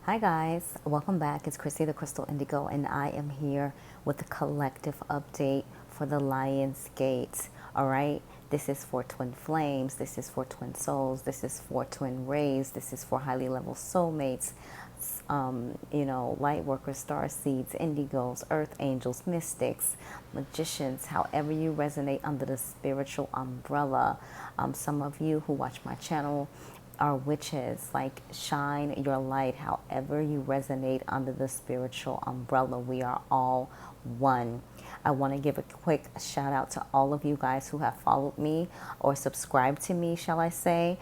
Hi guys, welcome back. It's Chrissy the Crystal Indigo, and I am here with a collective update for the LIONSGATE. All right, this is for twin flames, this is for twin souls, this is for twin rays, this is for highly level soulmates, light workers, star seeds, indigos, earth angels, mystics, magicians, however you resonate under the spiritual umbrella. Some of you who watch my channel are witches. Like, shine your light however you resonate under the spiritual umbrella. We are all one. I want to give a quick shout out to all of you guys who have followed me or subscribed to me, shall I say,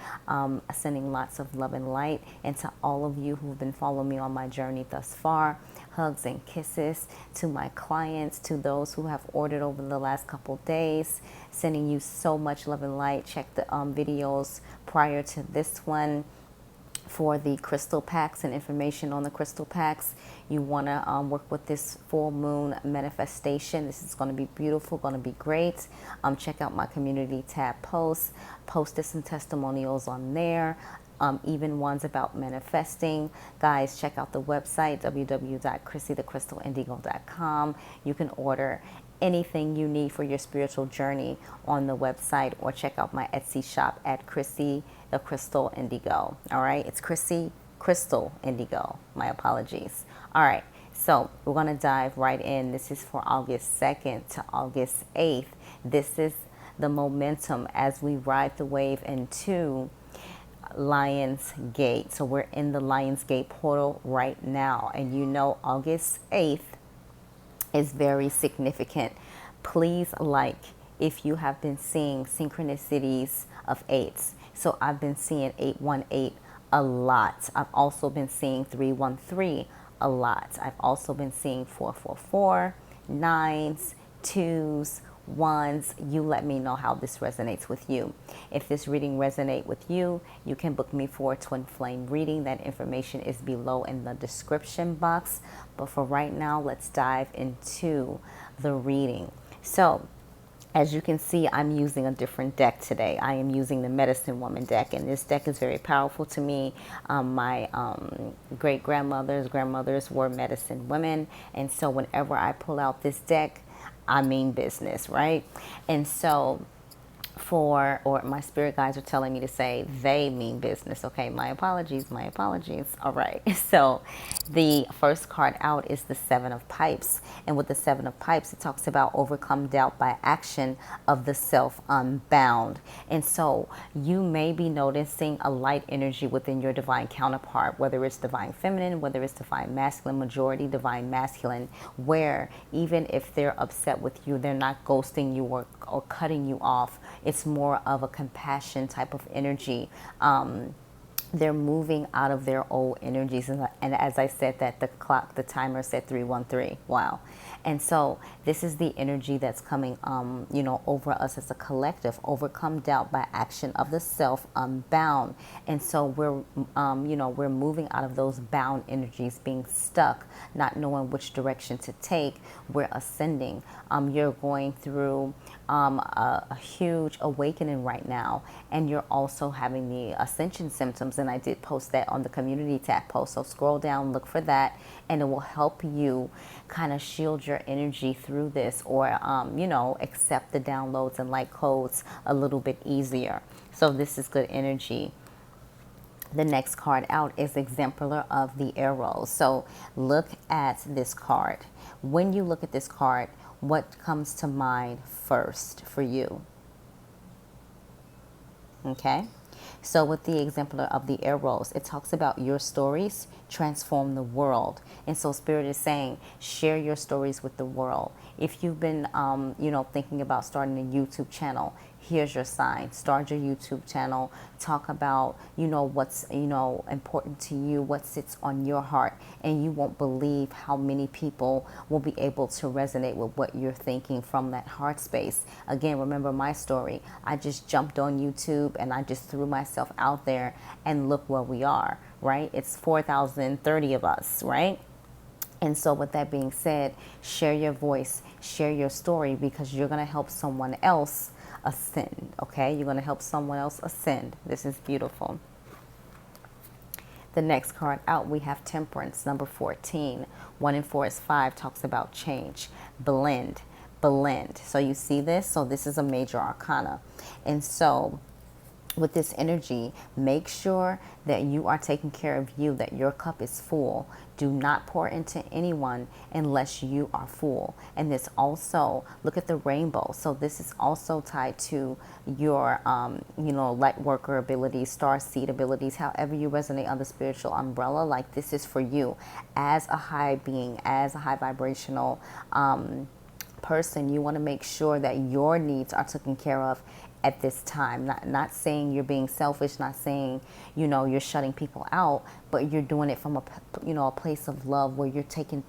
sending lots of love and light, and to all of you who've been following me on my journey thus far. Hugs and kisses to my clients, to those who have ordered over the last couple days, sending you so much love and light. Check the videos prior to this one for the crystal packs and information on the crystal packs. You want to work with this full moon manifestation. This is going to be beautiful, going to be great. Check out my community tab posts. Posted some testimonials on there. Even ones about manifesting. Guys, check out the website, www.chrissythecrystalindigo.com. You can order anything you need for your spiritual journey on the website, or check out my Etsy shop at Chrissy the Crystal Indigo. All right, it's Chrissy Crystal Indigo. My apologies. All right, so we're going to dive right in. This is for August 2nd to August 8th. This is the momentum as we ride the wave into LIONSGATE. So we're in the LIONSGATE portal right now, and you know August 8th is very significant. Please like if you have been seeing synchronicities of eights. So I've been seeing 818 a lot. I've also been seeing 313 a lot. I've also been seeing 444, nines, twos, ones. You let me know how this resonates with you. If this reading resonates with you, you can book me for a twin flame reading. That information is below in the description box. But for right now, let's dive into the reading. So as you can see, I'm using a different deck today. I am using the Medicine Woman deck, and this deck is very powerful to me. My grandmothers were medicine women, and so whenever I pull out this deck, I mean business, right? And so or my spirit guides are telling me to say they mean business. Okay, my apologies, my apologies. All right, so the first card out is the Seven of Pipes, and with the Seven of Pipes, it talks about overcome doubt by action of the self unbound. And so you may be noticing a light energy within your divine counterpart, whether it's divine feminine, whether it's divine masculine, majority divine masculine, where even if they're upset with you, they're not ghosting you or cutting you off. It's more of a compassion type of energy. They're moving out of their old energies. And as I said, that the timer said 313. Wow. And so this is the energy that's coming, over us as a collective. Overcome doubt by action of the self unbound. And so we're moving out of those bound energies, being stuck, not knowing which direction to take. We're ascending. You're going through a huge awakening right now, and you're also having the ascension symptoms, and I did post that on the community tab post, so scroll down, look for that, and it will help you kind of shield your energy through this, or accept the downloads and light codes a little bit easier. So this is good energy. The next card out is Exemplar of the Arrow. So look at this card. When you look at this card, what comes to mind first for you? Okay. So with the Exemplar of the Arrows, it talks about your stories transform the world. And so Spirit is saying, share your stories with the world. If you've been, thinking about starting a YouTube channel, here's your sign. Start your YouTube channel. Talk about, what's, important to you, what sits on your heart. And you won't believe how many people will be able to resonate with what you're thinking from that heart space. Again, remember my story. I just jumped on YouTube and I just threw myself out there, and look where we are, right? It's 4,030 of us, right? And so with that being said, share your voice, share your story, because you're going to help someone else ascend, okay? You're going to help someone else ascend. This is beautiful. The next card out, we have Temperance, number 14. 1 and 4 is 5, talks about change, blend, blend. So you see this? So this is a major arcana. And so with this energy, make sure that you are taking care of you, that your cup is full. Do not pour into anyone unless you are full. And this also, look at the rainbow. So this is also tied to your, light worker abilities, star seed abilities, however you resonate on the spiritual umbrella. Like, this is for you as a high being, as a high vibrational person. You want to make sure that your needs are taken care of at this time. Not saying you're being selfish, not saying, you're shutting people out, but you're doing it from a place of love where you're taking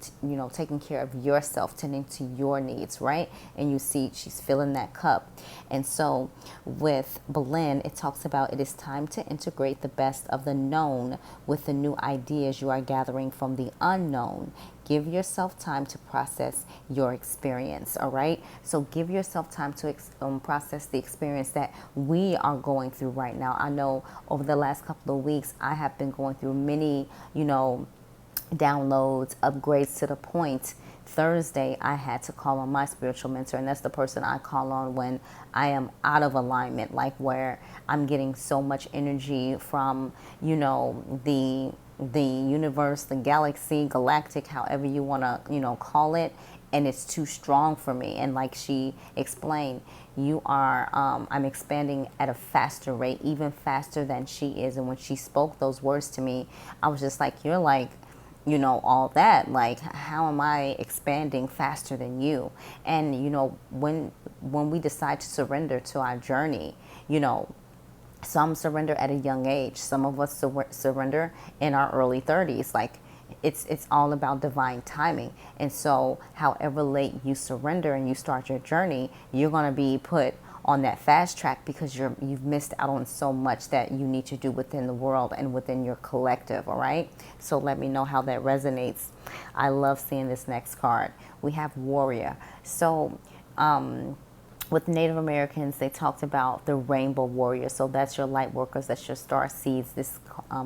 care of yourself, tending to your needs, right? And you see she's filling that cup. And so with Belen, it talks about it is time to integrate the best of the known with the new ideas you are gathering from the unknown. Give yourself time to process your experience, all right? So give yourself time to process the experience that we are going through right now. I know over the last couple of weeks, I have been going through many, downloads, upgrades, to the point Thursday I had to call on my spiritual mentor, and that's the person I call on when I am out of alignment, like where I'm getting so much energy from, the universe, the galaxy, galactic, however you want to, call it, and it's too strong for me. And like she explained, I'm expanding at a faster rate, even faster than she is. And when she spoke those words to me, I was just like, you're like, all that, like, how am I expanding faster than you? And, when we decide to surrender to our journey, some surrender at a young age. Some of us surrender in our early 30s. Like, it's all about divine timing. And so however late you surrender and you start your journey, you're going to be put on that fast track because you've missed out on so much that you need to do within the world and within your collective, all right? So let me know how that resonates. I love seeing this next card. We have Warrior. So with Native Americans, they talked about the rainbow warrior. So that's your light workers, that's your star seeds. This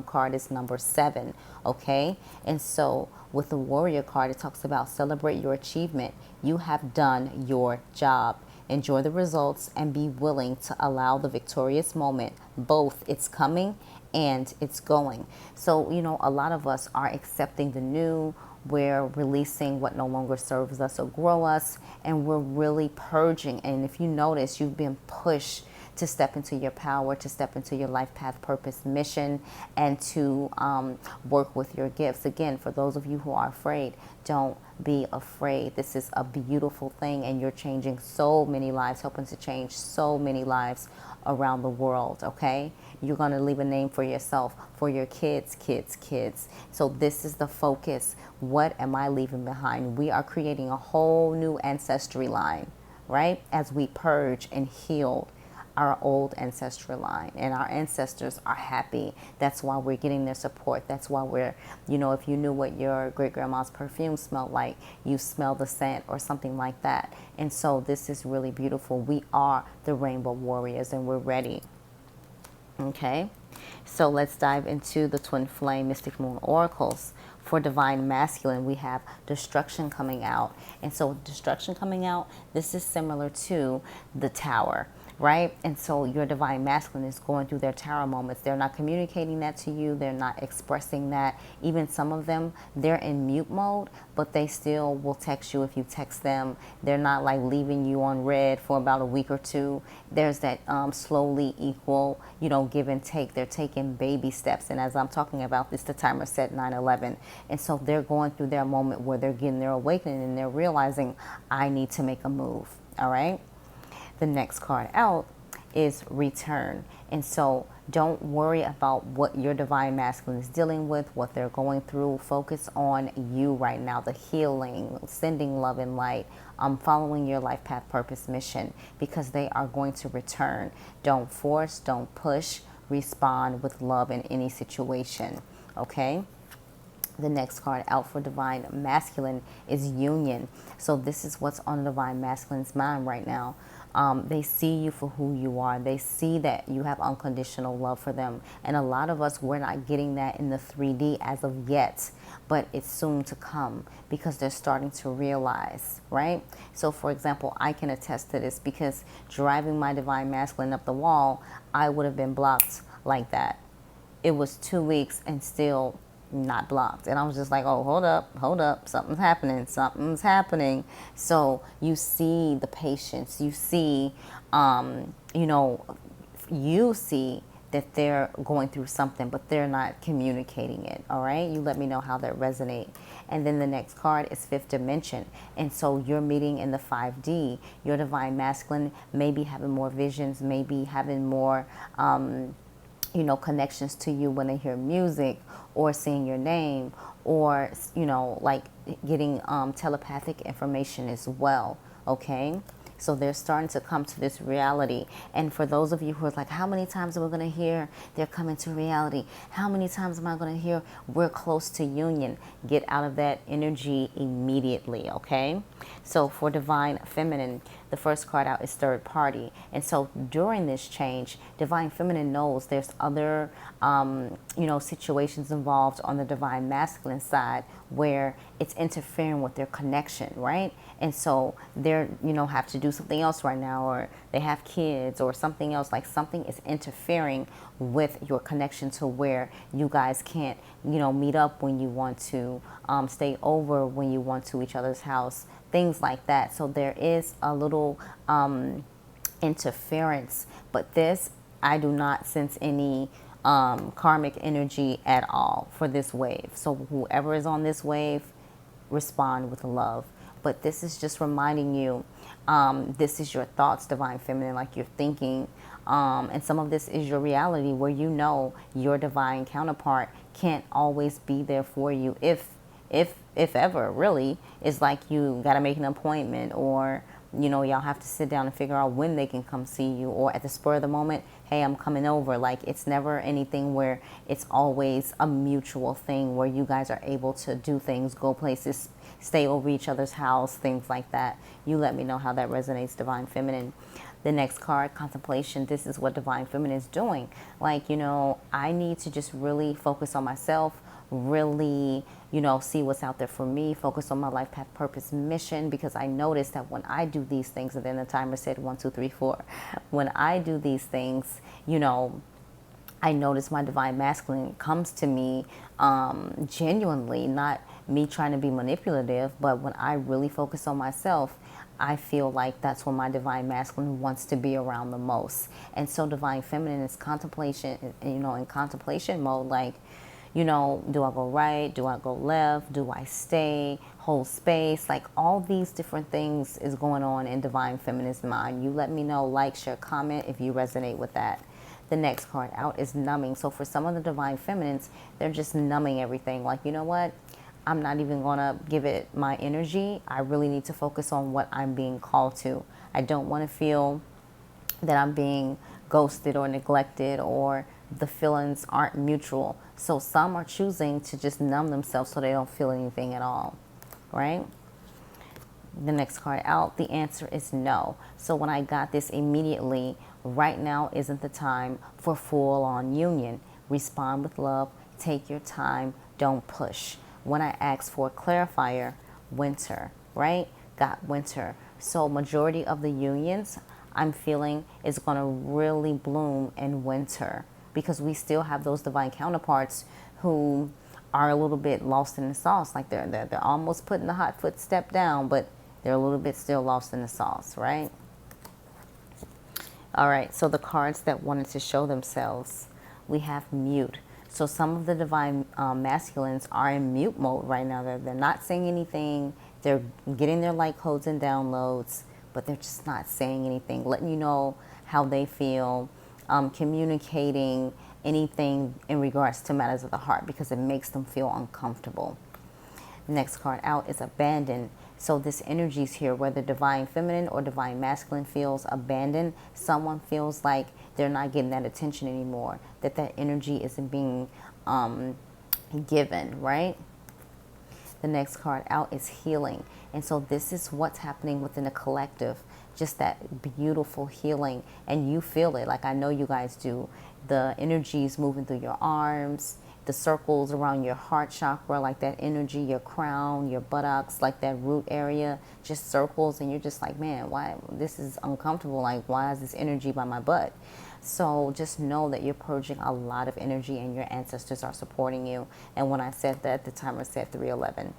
card is number 7, okay? And so with the warrior card, it talks about celebrate your achievement. You have done your job. Enjoy the results and be willing to allow the victorious moment. Both it's coming and it's going. So, a lot of us are accepting the new. We're releasing what no longer serves us or grow us, and we're really purging. And if you notice, you've been pushed to step into your power, to step into your life path, purpose, mission, and to work with your gifts. Again, for those of you who are afraid, don't be afraid. This is a beautiful thing, and you're changing so many lives, helping to change so many lives around the world, okay? You're going to leave a name for yourself, for your kids. So this is the focus. What am I leaving behind? We are creating a whole new ancestry line, right? As we purge and heal our old ancestral line, and our ancestors are happy. That's why we're getting their support. That's why we're, if you knew what your great grandma's perfume smelled like, you smell the scent or something like that. And so this is really beautiful. We are the rainbow warriors, and we're ready. Okay, so let's dive into the twin flame mystic moon oracles. For divine masculine, we have destruction coming out. And so destruction coming out, this is similar to the tower, right? And so your divine masculine is going through their tower moments. They're not communicating that to you. They're not expressing that. Even some of them, they're in mute mode, but they still will text you if you text them. They're not like leaving you on red for about a week or two. There's that slowly equal, give and take. They're taking baby steps. And as I'm talking about this, the timer set 9/11. And so they're going through their moment where they're getting their awakening and they're realizing, I need to make a move, all right? The next card out is return. And so don't worry about what your divine masculine is dealing with, what they're going through. Focus on you right now, the healing, sending love and light, following your life path, purpose, mission, because they are going to return. Don't force, don't push, respond with love in any situation, okay? The next card out for divine masculine is union. So this is what's on the divine masculine's mind right now. They see you for who you are. They see that you have unconditional love for them. And a lot of us, we're not getting that in the 3D as of yet, but it's soon to come because they're starting to realize, right? So for example, I can attest to this because driving my divine masculine up the wall, I would have been blocked like that. It was 2 weeks and still not blocked. And I was just like, oh, hold up, something's happening. So you see the patience, you see, you know, you see that they're going through something, but they're not communicating it. All right. You let me know how that resonates. And then the next card is fifth dimension. And so you're meeting in the 5D. Your divine masculine may be having more visions, maybe having more, you know, connections to you when they hear music or seeing your name or, you know, like getting telepathic information as well. Okay. So they're starting to come to this reality. And for those of you who are like, how many times are we going to hear they're coming to reality? How many times am I going to hear we're close to union? Get out of that energy immediately, okay? So for divine feminine, the first card out is third party. And so during this change, divine feminine knows there's other, you know, situations involved on the divine masculine side where it's interfering with their connection, right? And so they're, you know, have to do something else right now, or they have kids or something else, like something is interfering with your connection to where you guys can't, you know, meet up when you want to, stay over when you want to each other's house, things like that. So there is a little interference, but this, I do not sense any karmic energy at all for this wave. So whoever is on this wave, respond with love. But this is just reminding you, this is your thoughts, divine feminine, like you're thinking. And some of this is your reality where you know your divine counterpart can't always be there for you. If ever, really, it's like you got to make an appointment, or, you know, y'all have to sit down and figure out when they can come see you, or at the spur of the moment, hey, I'm coming over. Like, it's never anything where it's always a mutual thing where you guys are able to do things, go places, stay over each other's house, things like that. You let me know how that resonates, divine feminine. The next card, contemplation. This is what divine feminine is doing. Like, you know, I need to just really focus on myself, really, you know, see what's out there for me, focus on my life path, purpose, mission, because I notice that when I do these things, and then the timer said 1, 2, 3, 4, when I do these things, you know, I notice my divine masculine comes to me genuinely, not me trying to be manipulative, but when I really focus on myself, I feel like that's when my divine masculine wants to be around the most. And so divine feminine is contemplation, you know, in contemplation mode, like, you know, do I go right? Do I go left? Do I stay? Hold space? Like, all these different things is going on in divine feminine's mind. You let me know, like, share, comment if you resonate with that. The next card out is numbing. So for some of the divine feminines, they're just numbing everything. Like, you know what? I'm not even going to give it my energy. I really need to focus on what I'm being called to. I don't want to feel that I'm being ghosted or neglected, or the feelings aren't mutual. So some are choosing to just numb themselves so they don't feel anything at all, right? The next card out, the answer is no. So when I got this immediately, right now isn't the time for full-on union. Respond with love, take your time, don't push. When I asked for a clarifier, winter, right? Got winter. So majority of the unions I'm feeling is going to really bloom in winter, because we still have those divine counterparts who are a little bit lost in the sauce. Like they're almost putting the hot foot step down, but they're a little bit still lost in the sauce, right? All right, so the cards that wanted to show themselves, we have mute. So some of the divine masculines are in mute mode right now. They're not saying anything. They're getting their light codes and downloads, but they're just not saying anything, letting you know how they feel, communicating anything in regards to matters of the heart, because it makes them feel uncomfortable. Next card out is abandoned. So this energy is here, whether divine feminine or divine masculine feels abandoned. Someone feels like they're not getting that attention anymore, that energy isn't being given, right? The next card out is healing. And so this is what's happening within the collective. just that beautiful healing, and you feel it like I know you guys do. The energies moving through your arms, the circles around your heart chakra, like that energy, your crown, your buttocks, like that root area, just circles, and you're just like, man, why this is uncomfortable, like why is this energy by my butt? So just know that you're purging a lot of energy and your ancestors are supporting you. And when I said that, the timer said 311.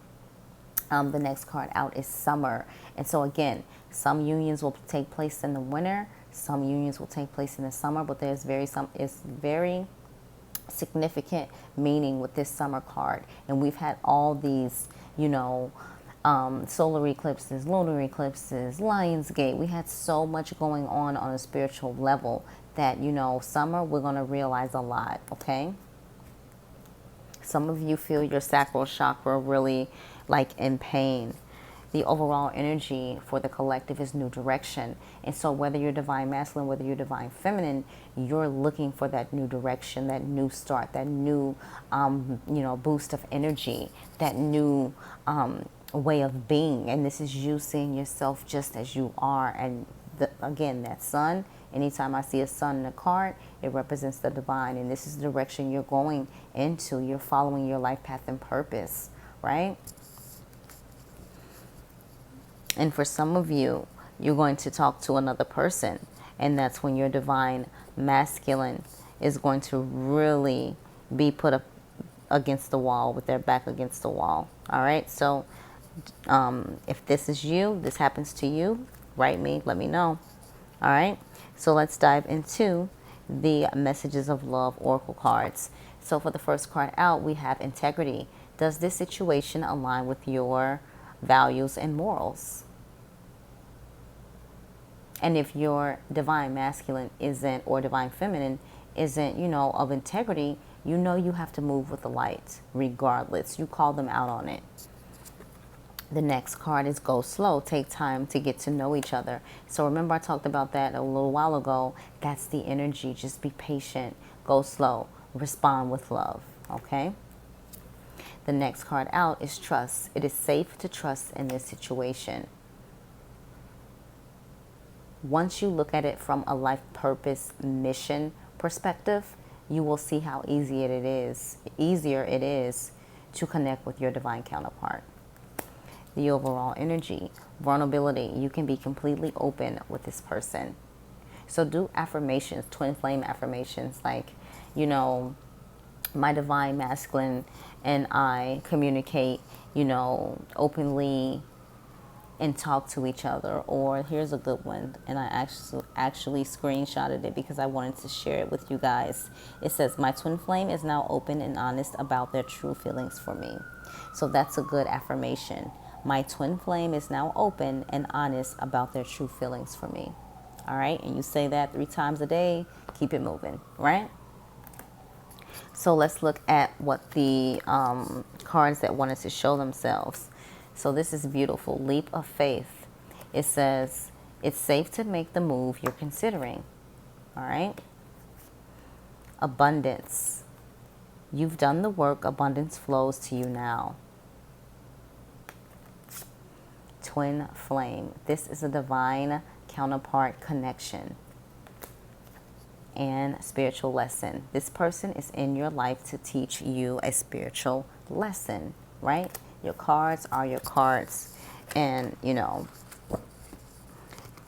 The next card out is summer. And so again, some unions will take place in the winter, some unions will take place in the summer, but it's very significant meaning with this summer card. And we've had all these, solar eclipses, lunar eclipses, LIONSGATE. We had so much going on a spiritual level that, summer, we're going to realize a lot, okay? Some of you feel your sacral chakra really like in pain. The overall energy for the collective is new direction. And so whether you're divine masculine, whether you're divine feminine, you're looking for that new direction, that new start, that new, boost of energy, that new way of being. And this is you seeing yourself just as you are. And again, that sun, anytime I see a sun in a card, it represents the divine. And this is the direction you're going into. You're following your life path and purpose, right? And for some of you, you're going to talk to another person. And that's when your divine masculine is going to really be put up against the wall, with their back against the wall. All right. So if this is you, this happens to you, write me, let me know. All right. So let's dive into the messages of love oracle cards. So for the first card out, we have integrity. Does this situation align with your values and morals? And if your divine masculine isn't, or divine feminine isn't, of integrity, you have to move with the light regardless. You call them out on it. The next card is go slow. Take time to get to know each other. So remember I talked about that a little while ago. That's the energy. Just be patient. Go slow. Respond with love. Okay? The next card out is trust. It is safe to trust in this situation. Once you look at it from a life purpose mission perspective, you will see how easier it is to connect with your divine counterpart. The overall energy, vulnerability, you can be completely open with this person. So do affirmations, twin flame affirmations, like, my divine masculine and I communicate, openly and talk to each other. Or here's a good one, and I actually screenshotted it because I wanted to share it with you guys. It says, my twin flame is now open and honest about their true feelings for me. So that's a good affirmation. My twin flame is now open and honest about their true feelings for me. All right, and you say that 3 times a day, keep it moving, right? So let's look at what the cards that wanted to show themselves. So this is beautiful. Leap of faith. It says, it's safe to make the move you're considering. All right. Abundance. You've done the work. Abundance flows to you now. Twin flame. This is a divine counterpart connection and spiritual lesson. This person is in your life to teach you a spiritual lesson, right? Your cards are your cards. And,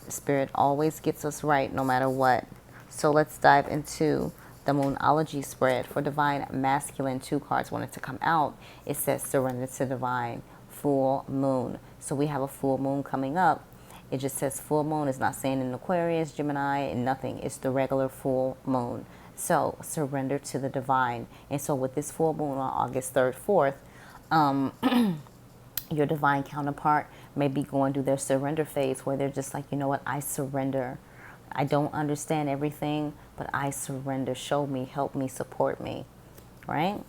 Spirit always gets us right no matter what. So let's dive into the Moonology spread. For divine masculine, 2 cards wanted to come out. It says surrender to divine, full moon. So we have a full moon coming up. It just says full moon. It's not saying in Aquarius, Gemini, and nothing. It's the regular full moon. So surrender to the divine. And so with this full moon on August 3rd, 4th, your divine counterpart may be going through their surrender phase, where they're just like, you know what, I surrender. I don't understand everything, but I surrender. Show me, help me, support me, right?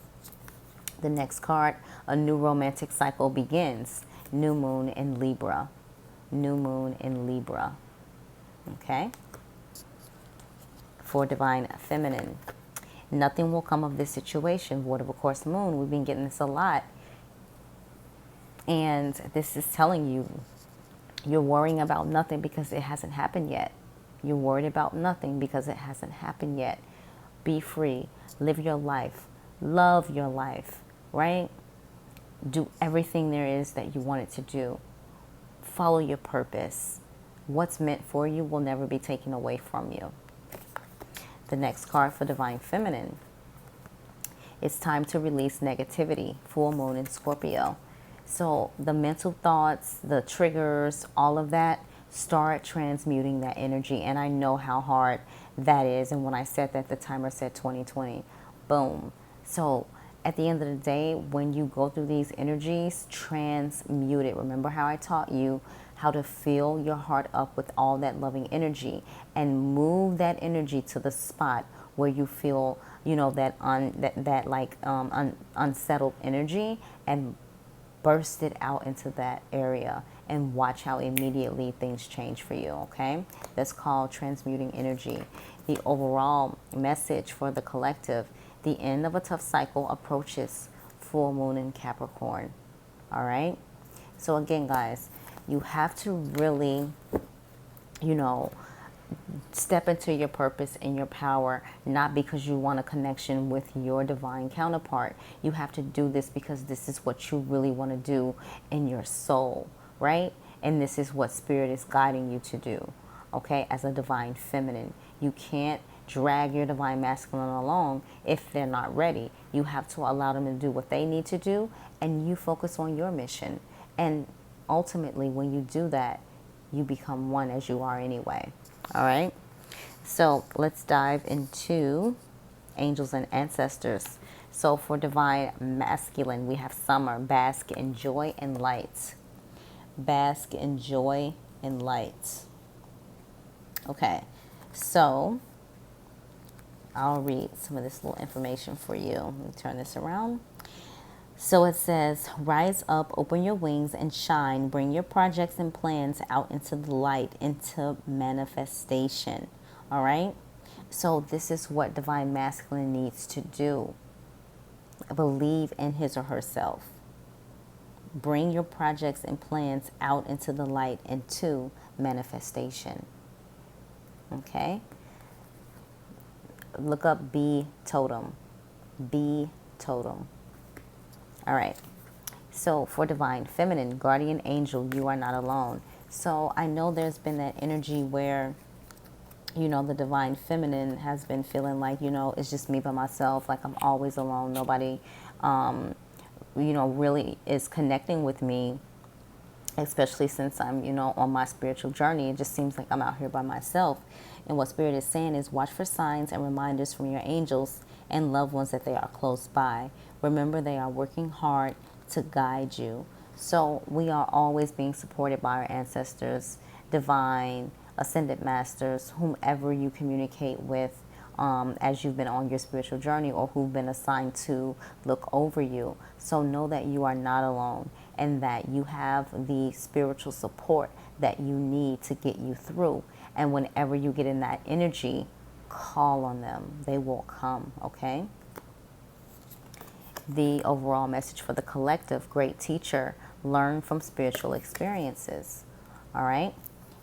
The next card, a new romantic cycle begins. New moon in Libra. New moon in Libra. Okay? For divine feminine, nothing will come of this situation. Void of a course moon. We've been getting this a lot. And this is telling you You're worrying about nothing because it hasn't happened yet. You're worried about nothing because it hasn't happened yet. Be free. Live your life. Love your life, right? Do everything there is that you want it to do. Follow your purpose. What's meant for you will never be taken away from you. The next card for Divine Feminine. It's time to release negativity. Full moon in Scorpio. So the mental thoughts, the triggers, all of that, start transmuting that energy. And I know how hard that is. And when I said that, the timer said 2020. Boom. So at the end of the day, when you go through these energies, transmute it. Remember how I taught you how to fill your heart up with all that loving energy and move that energy to the spot where you feel, you know, that unsettled energy, and burst it out into that area and watch how immediately things change for you, okay? That's called transmuting energy. The overall message for the collective: the end of a tough cycle approaches. Full moon in Capricorn, all right? So again, guys, you have to really, you know, step into your purpose and your power, not because you want a connection with your divine counterpart. You have to do this because this is what you really want to do in your soul, right? And this is what Spirit is guiding you to do, okay? As a divine feminine, you can't drag your divine masculine along if they're not ready. You have to allow them to do what they need to do, and you focus on your mission. And ultimately, when you do that, you become one as you are anyway. All right, so let's dive into angels and ancestors. So for divine masculine, we have summer. Bask in joy and light. Bask in joy and light. Okay, so I'll read some of this little information for you. Let me turn this around. So it says, rise up, open your wings and shine. Bring your projects and plans out into the light, into manifestation. All right. So this is what divine masculine needs to do. Believe in his or herself. Bring your projects and plans out into the light, into manifestation. Okay. Look up B totem. B totem. All right, so for divine feminine, guardian angel, you are not alone. So I know there's been that energy where, you know, the divine feminine has been feeling like, you know, it's just me by myself, like I'm always alone. Nobody, you know, really is connecting with me, especially since I'm, you know, on my spiritual journey. It just seems like I'm out here by myself. And what Spirit is saying is watch for signs and reminders from your angels and loved ones that they are close by. Remember, they are working hard to guide you. So we are always being supported by our ancestors, divine, ascended masters, whomever you communicate with as you've been on your spiritual journey, or who've been assigned to look over you. So know that you are not alone, and that you have the spiritual support that you need to get you through. And whenever you get in that energy, call on them. They will come, okay? The overall message for the collective: great teacher, learn from spiritual experiences. All right,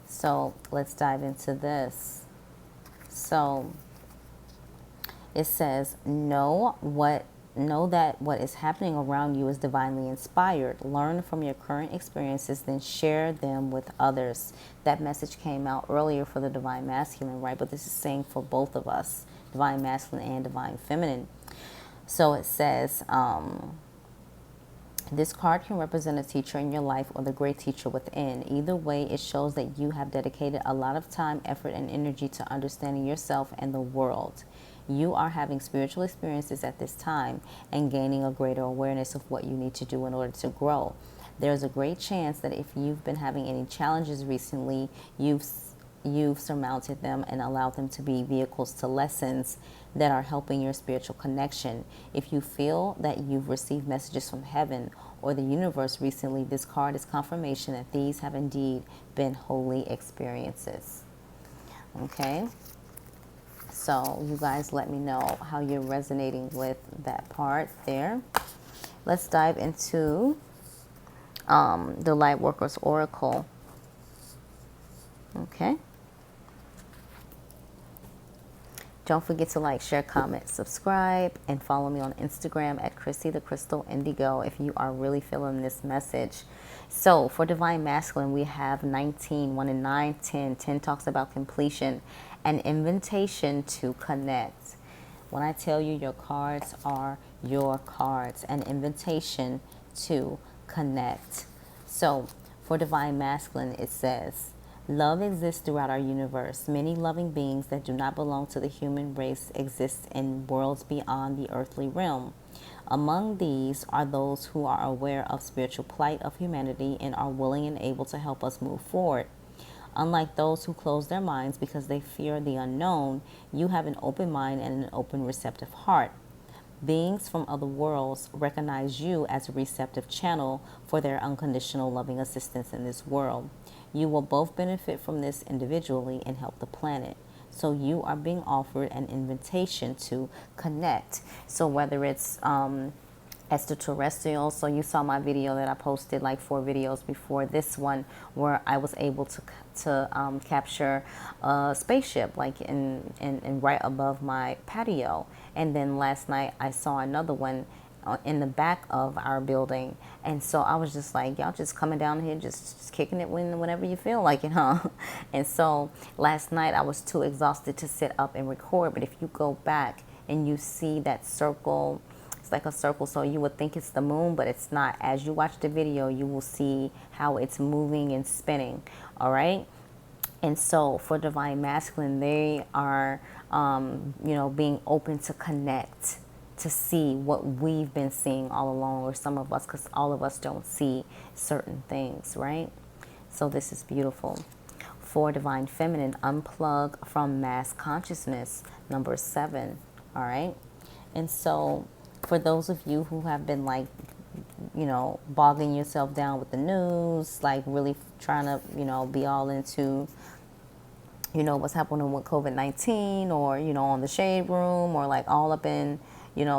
so let's dive into this. So it says, know that what is happening around you is divinely inspired. Learn from your current experiences, then share them with others. That message came out earlier for the divine masculine, right? But this is saying for both of us, divine masculine and divine feminine. So it says, this card can represent a teacher in your life or the great teacher within. Either way, it shows that you have dedicated a lot of time, effort, and energy to understanding yourself and the world. You are having spiritual experiences at this time and gaining a greater awareness of what you need to do in order to grow. There's a great chance that if you've been having any challenges recently, you've surmounted them and allowed them to be vehicles to lessons that are helping your spiritual connection. If you feel that you've received messages from heaven or the universe recently, this card is confirmation that these have indeed been holy experiences. Okay? So you guys let me know how you're resonating with that part there. Let's dive into the Lightworkers Oracle. Okay. Don't forget to like, share, comment, subscribe, and follow me on Instagram at Chrissy the Crystal Indigo if you are really feeling this message. So for Divine Masculine, we have 19, 1 and 9, 10. 10 talks about completion, an invitation to connect. When I tell you your cards are your cards, an invitation to connect. So for Divine Masculine, it says, love exists throughout our universe. Many loving beings that do not belong to the human race exist in worlds beyond the earthly realm. Among these are those who are aware of spiritual plight of humanity and are willing and able to help us move forward. Unlike those who close their minds because they fear the unknown, you have an open mind and an open, receptive heart. Beings from other worlds recognize you as a receptive channel for their unconditional loving assistance in this world. You will both benefit from this individually and help the planet. So you are being offered an invitation to connect. So whether it's extraterrestrial, so you saw my video that I posted like 4 videos before this one where I was able to capture a spaceship like in right above my patio. And then last night I saw another one in the back of our building, and so I was just like, y'all just coming down here, just kicking it whenever you feel like it, huh? And so last night I was too exhausted to sit up and record, but if you go back and you see that circle, it's like a circle, so you would think it's the moon, but it's not. As you watch the video, you will see how it's moving and spinning, all right? And so for Divine Masculine, they are, being open to connect, to see what we've been seeing all along, or some of us, because all of us don't see certain things, right? So this is beautiful. For Divine Feminine, unplug from mass consciousness, number 7, all right? And so for those of you who have been like, bogging yourself down with the news, like really trying to, be all into, what's happening with COVID-19, or, on the shade room, or like all up in,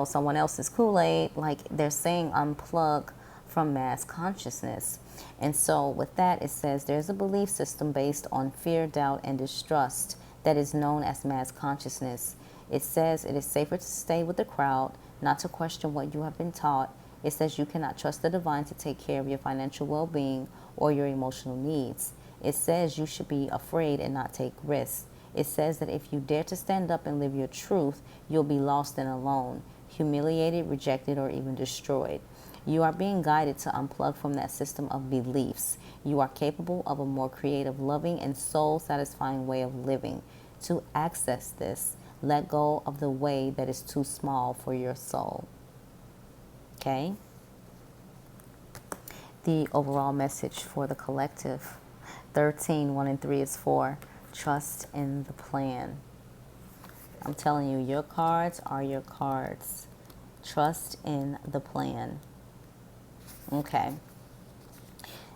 someone else's Kool-Aid, like they're saying unplug from mass consciousness. And so with that, it says there's a belief system based on fear, doubt, and distrust that is known as mass consciousness. It says it is safer to stay with the crowd, not to question what you have been taught. It says you cannot trust the divine to take care of your financial well-being or your emotional needs. It says you should be afraid and not take risks. It says that if you dare to stand up and live your truth, you'll be lost and alone, humiliated, rejected, or even destroyed. You are being guided to unplug from that system of beliefs. You are capable of a more creative, loving, and soul-satisfying way of living. To access this, let go of the way that is too small for your soul. Okay? The overall message for the collective. 13, 1 and 3 is for trust in the plan. I'm telling you, your cards are your cards. Trust in the plan. Okay.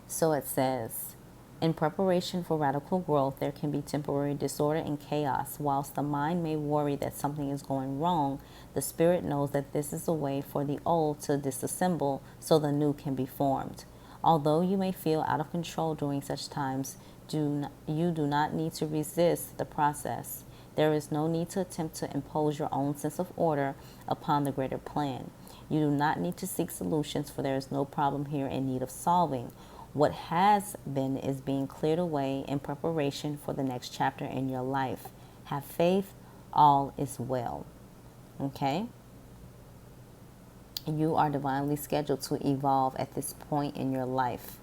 So it says, in preparation for radical growth, there can be temporary disorder and chaos. Whilst the mind may worry that something is going wrong, the spirit knows that this is a way for the old to disassemble so the new can be formed. Although you may feel out of control during such times, you do not need to resist the process. There is no need to attempt to impose your own sense of order upon the greater plan. You do not need to seek solutions, for there is no problem here in need of solving. What has been is being cleared away in preparation for the next chapter in your life. Have faith, all is well. Okay? You are divinely scheduled to evolve at this point in your life.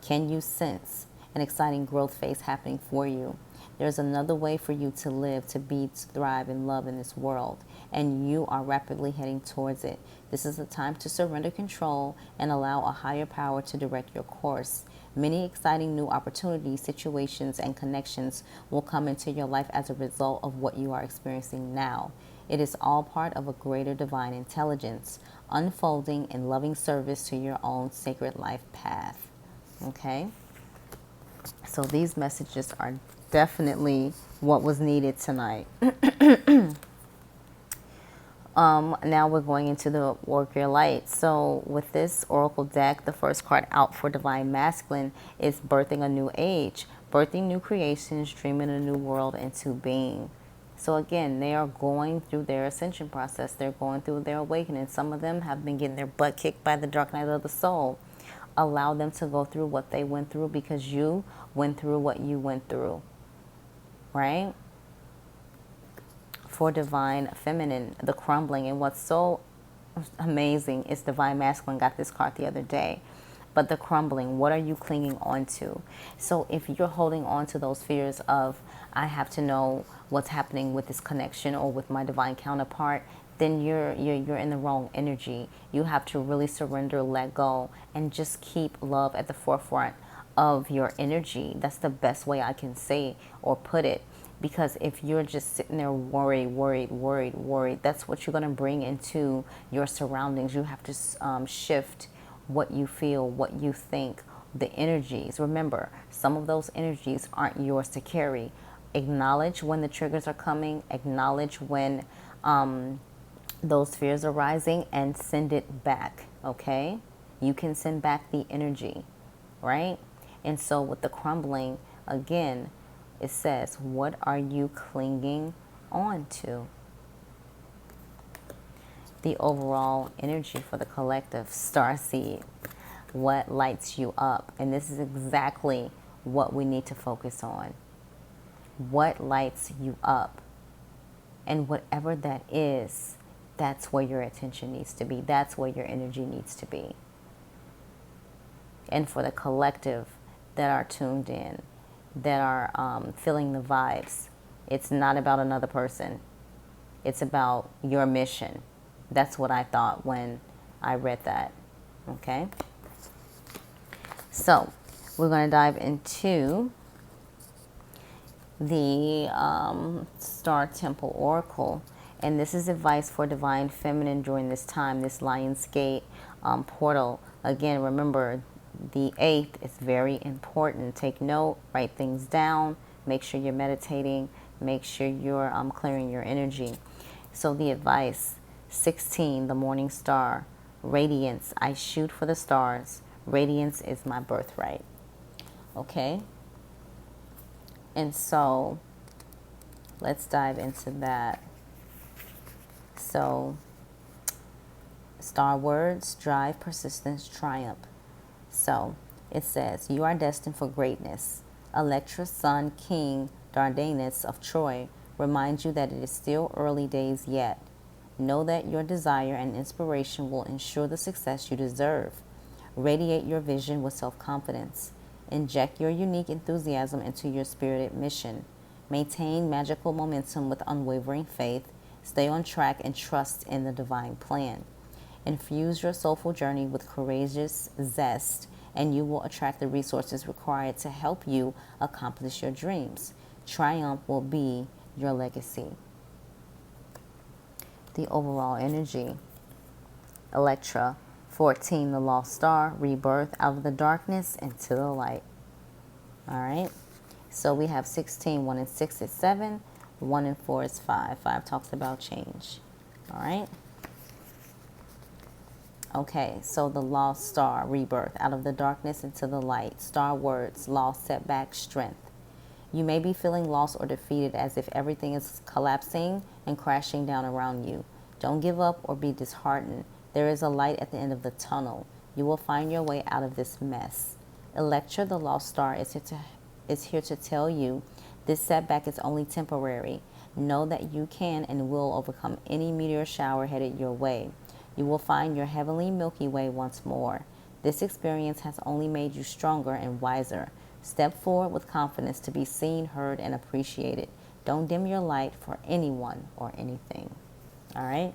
Can you sense an exciting growth phase happening for you? There's another way for you to live, to be, to thrive, and love in this world, and you are rapidly heading towards it. This is the time to surrender control and allow a higher power to direct your course. Many exciting new opportunities, situations, and connections will come into your life as a result of what you are experiencing now. It is all part of a greater divine intelligence, unfolding in loving service to your own sacred life path. Okay? So these messages are definitely what was needed tonight. Now we're going into the Work Your Light. So with this Oracle deck, the first card out for Divine Masculine is Birthing a New Age. birthing new creations, dreaming a new world into being. So again, they are going through their ascension process. They're going through their awakening. Some of them have been getting their butt kicked by the dark night of the soul. Allow them to go through what they went through, because you went through what you went through, right? For divine feminine, the crumbling. And what's so amazing is divine masculine got this card the other day. But the crumbling, what are you clinging on to? So if you're holding on to those fears of, I have to know what's happening with this connection or with my divine counterpart, then you're in the wrong energy. You have to really surrender, let go, and just keep love at the forefront of your energy. That's the best way I can say or put it. Because if you're just sitting there worried, that's what you're going to bring into your surroundings. You have to shift what you feel, what you think, the energies. Remember, some of those energies aren't yours to carry. Acknowledge when the triggers are coming. Acknowledge when those fears are rising, and send it back, okay? You can send back the energy, right? And so with the crumbling, again, it says, what are you clinging on to? The overall energy for the collective, starseed. What lights you up? And this is exactly what we need to focus on. What lights you up? And whatever that is, that's where your attention needs to be. That's where your energy needs to be. And for the collective that are tuned in, that are feeling the vibes, it's not about another person. It's about your mission. That's what I thought when I read that. Okay? So, we're going to dive into the Star Temple Oracle. And this is advice for divine feminine during this time, this LIONSGATE portal. Again, remember, the 8th is very important. Take note, write things down, make sure you're meditating, make sure you're clearing your energy. So the advice, 16, the morning star, radiance, I shoot for the stars, radiance is my birthright. Okay? And so let's dive into that. So, star words, drive, persistence, triumph. So, it says, you are destined for greatness. Electra's son, King Dardanus of Troy, reminds you that it is still early days yet. Know that your desire and inspiration will ensure the success you deserve. Radiate your vision with self-confidence. Inject your unique enthusiasm into your spirited mission. Maintain magical momentum with unwavering faith. Stay on track and trust in the divine plan. Infuse your soulful journey with courageous zest, and you will attract the resources required to help you accomplish your dreams. Triumph will be your legacy. The overall energy. Electra, 14, the lost star, rebirth out of the darkness into the light. All right. So we have 16, 1 and 6 is 7, 1 and 4 is 5. 5 talks about change. All right. Okay, so the lost star, rebirth, out of the darkness into the light. Star words, loss, setback, strength. You may be feeling lost or defeated, as if everything is collapsing and crashing down around you. Don't give up or be disheartened. There is a light at the end of the tunnel. You will find your way out of this mess. Electra, the lost star, is here to tell you this setback is only temporary. Know that you can and will overcome any meteor shower headed your way. You will find your heavenly Milky Way once more. This experience has only made you stronger and wiser. Step forward with confidence to be seen, heard, and appreciated. Don't dim your light for anyone or anything. All right?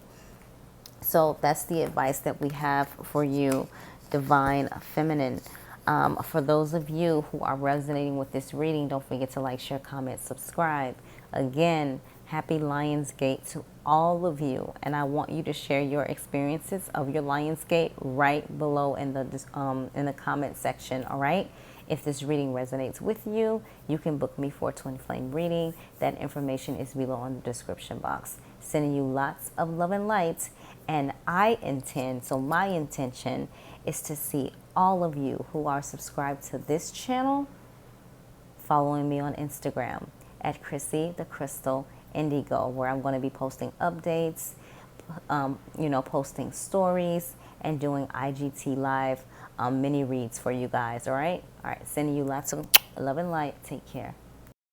So that's the advice that we have for you, Divine Feminine. For those of you who are resonating with this reading, don't forget to like, share, comment, subscribe. Again, happy LIONSGATE to all of you, and I want you to share your experiences of your LIONSGATE right below in the comment section. All right, if this reading resonates with you, you can book me for a twin flame reading. That information is below in the description box. Sending you lots of love and light, and my intention is to see all of you who are subscribed to this channel following me on Instagram at Chrissy the Crystal Indigo, where I'm going to be posting updates, posting stories, and doing IGT live mini reads for you guys. All right. Sending you lots of love and light. Take care.